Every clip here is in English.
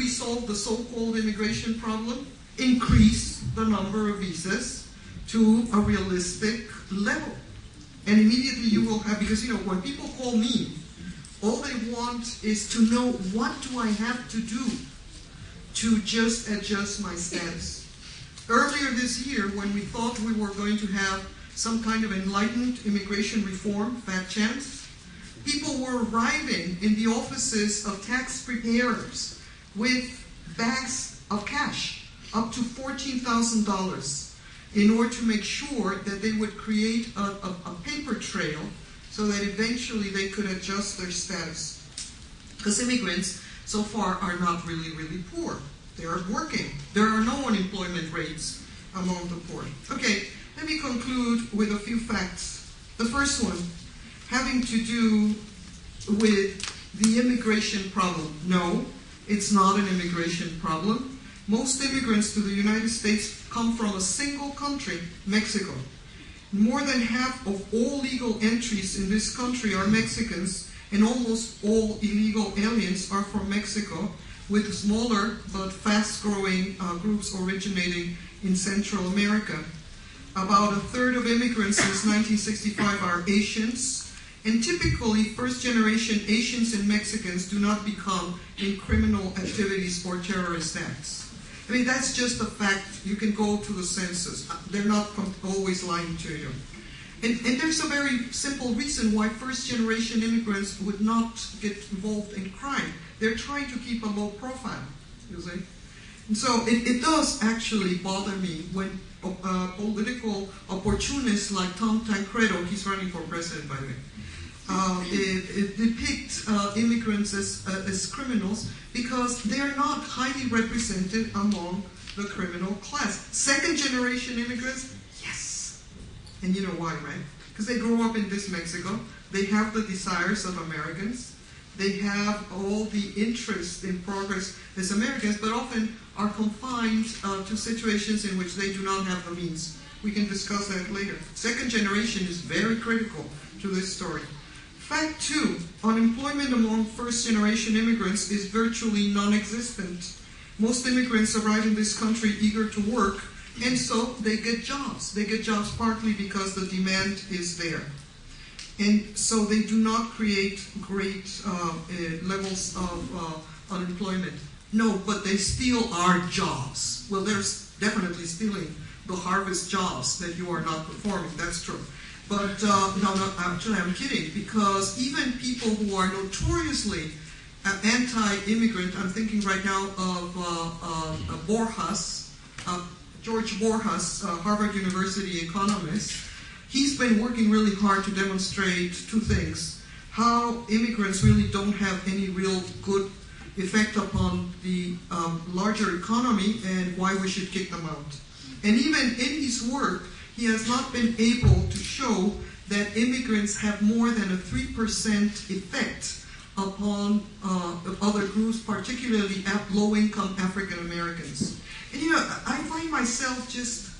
we solve the so-called immigration problem? Increase the number of visas to a realistic level. And immediately you will have, because when people call me, all they want is to know, what do I have to do to just adjust my status? Earlier this year, when we thought we were going to have some kind of enlightened immigration reform, fat chance, people were arriving in the offices of tax preparers with bags of cash, up to $14,000, in order to make sure that they would create a paper trail so that eventually they could adjust their status. Because immigrants, so far, are not really, really poor. They are working. There are no unemployment rates among the poor. Okay, let me conclude with a few facts. The first one, having to do with the immigration problem. No, it's not an immigration problem. Most immigrants to the United States come from a single country, Mexico. More than half of all legal entries in this country are Mexicans, and almost all illegal aliens are from Mexico, with smaller but fast-growing groups originating in Central America. About a third of immigrants since 1965 are Asians, and typically first-generation Asians and Mexicans do not become in criminal activities or terrorist acts. I mean, that's just a fact. You can go to the census. They're not always lying to you. And there's a very simple reason why first-generation immigrants would not get involved in crime. They're trying to keep a low profile, you see. And so it does actually bother me when political opportunists like Tom Tancredo, he's running for president, by the way, depict immigrants as criminals, because they're not highly represented among the criminal class. Second-generation immigrants, yes. And you know why, right? Because they grew up in this Mexico. They have the desires of Americans. They have all the interest in progress as Americans, but often are confined to situations in which they do not have the means. We can discuss that later. Second generation is very critical to this story. Fact 2, unemployment among first-generation immigrants is virtually non-existent. Most immigrants arrive in this country eager to work, and so they get jobs. They get jobs partly because the demand is there. And so they do not create great levels of unemployment. No, but they steal our jobs. Well, they're definitely stealing the harvest jobs that you are not performing. That's true. But no, actually I'm kidding, because even people who are notoriously anti-immigrant, I'm thinking right now of Borjas, George Borjas, Harvard University economist. He's been working really hard to demonstrate two things: how immigrants really don't have any real good effect upon the larger economy, and why we should kick them out. And even in his work, he has not been able to show that immigrants have more than a 3% effect upon other groups, particularly low-income African Americans. And I find myself just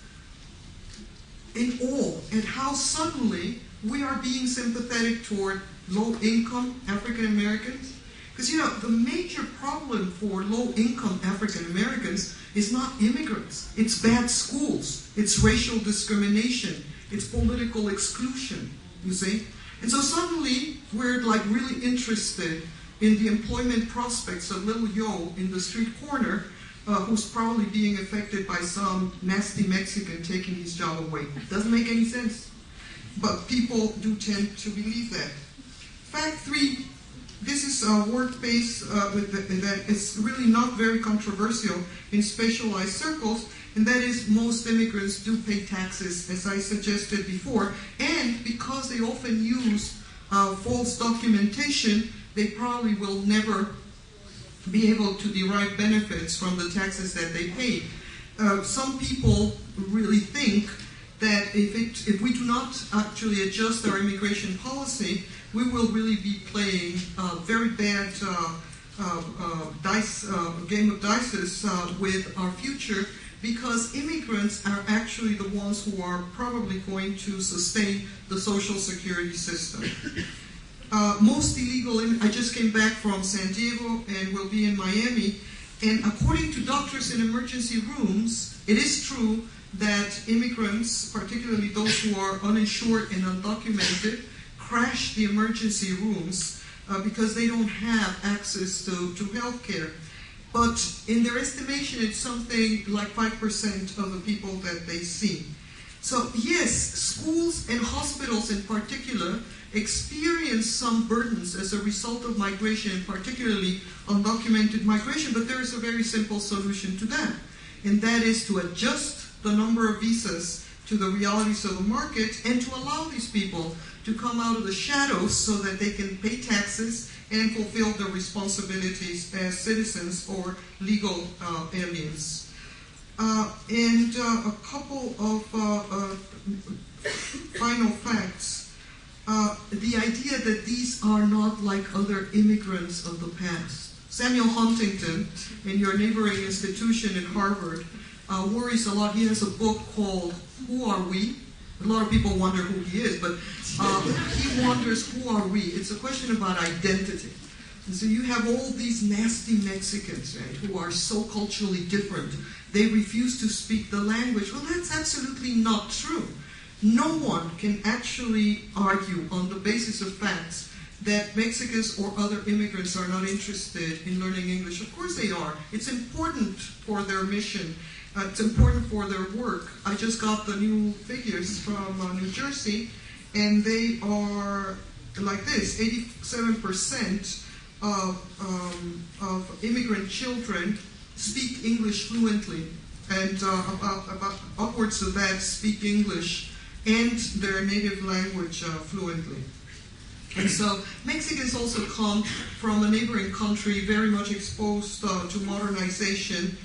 in awe at how suddenly we are being sympathetic toward low-income African Americans. Because the major problem for low-income African Americans is not immigrants. It's bad schools. It's racial discrimination. It's political exclusion, you see. And so suddenly we're like really interested in the employment prospects of little Yo in the street corner, who's probably being affected by some nasty Mexican taking his job away. Doesn't make any sense. But people do tend to believe that. Fact 3, this is a work-based that is really not very controversial in specialized circles, and that is most immigrants do pay taxes, as I suggested before, and because they often use false documentation, they probably will never be able to derive benefits from the taxes that they pay. Some people really think that if we do not actually adjust our immigration policy, we will really be playing a very bad game of dice with our future, because immigrants are actually the ones who are probably going to sustain the social security system. Most illegal, I just came back from San Diego and will be in Miami, And according to doctors in emergency rooms, it is true that immigrants, particularly those who are uninsured and undocumented, crash the emergency rooms because they don't have access to health care. But in their estimation, it's something like 5% of the people that they see. So yes, schools and hospitals in particular experience some burdens as a result of migration, particularly undocumented migration, but there is a very simple solution to that, and that is to adjust the number of visas to the realities of the market and to allow these people to come out of the shadows so that they can pay taxes and fulfill their responsibilities as citizens or legal aliens. And a couple of final facts. The idea that these are not like other immigrants of the past. Samuel Huntington, in your neighboring institution at Harvard, worries a lot. He has a book called Who Are We? A lot of people wonder who he is, but he wonders, who are we? It's a question about identity. And so you have all these nasty Mexicans, right, who are so culturally different. They refuse to speak the language. Well, that's absolutely not true. No one can actually argue on the basis of facts that Mexicans or other immigrants are not interested in learning English. Of course they are. It's important for their mission. It's important for their work. I just got the new figures from New Jersey, and they are like this. 87% of immigrant children speak English fluently, and about upwards of that speak English and their native language fluently. And so Mexicans also come from a neighboring country very much exposed to modernization.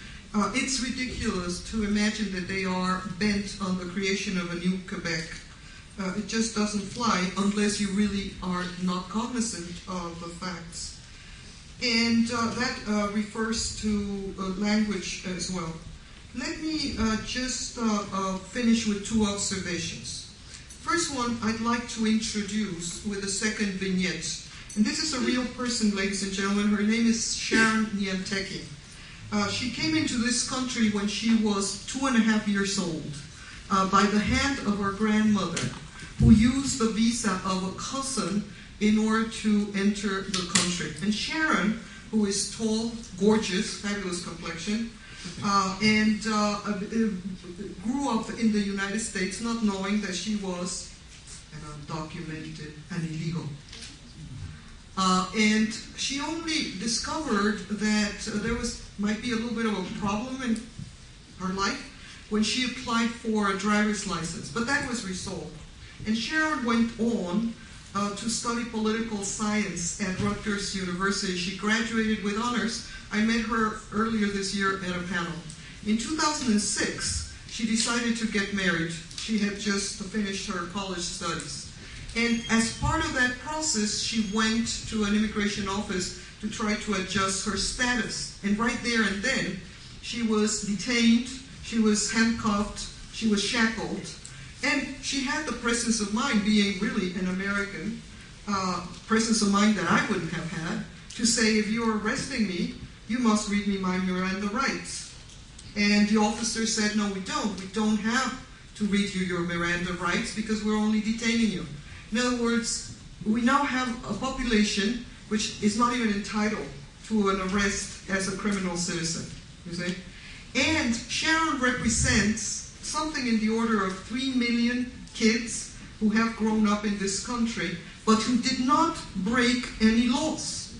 It's ridiculous to imagine that they are bent on the creation of a new Quebec. It just doesn't fly unless you really are not cognizant of the facts. And that refers to language as well. Let me just finish with two observations. First one, I'd like to introduce with a second vignette. And this is a real person, ladies and gentlemen. Her name is Sharon Nianteki. She came into this country when she was 2.5 years old by the hand of her grandmother, who used the visa of a cousin in order to enter the country. And Sharon, who is tall, gorgeous, fabulous complexion, and grew up in the United States not knowing that she was an undocumented and illegal. And she only discovered that there might be a little bit of a problem in her life when she applied for a driver's license, but that was resolved. And Sharon went on to study political science at Rutgers University. She graduated with honors. I met her earlier this year at a panel. In 2006, she decided to get married. She had just finished her college studies. And as part of that process, she went to an immigration office to try to adjust her status. And right there and then, she was detained, she was handcuffed, she was shackled. And she had the presence of mind, being really an American, presence of mind that I wouldn't have had, to say, if you're arresting me, you must read me my Miranda rights. And the officer said, no, we don't. We don't have to read you your Miranda rights because we're only detaining you. In other words, we now have a population which is not even entitled to an arrest as a criminal citizen, you see? And Sharon represents something in the order of 3 million kids who have grown up in this country, but who did not break any laws.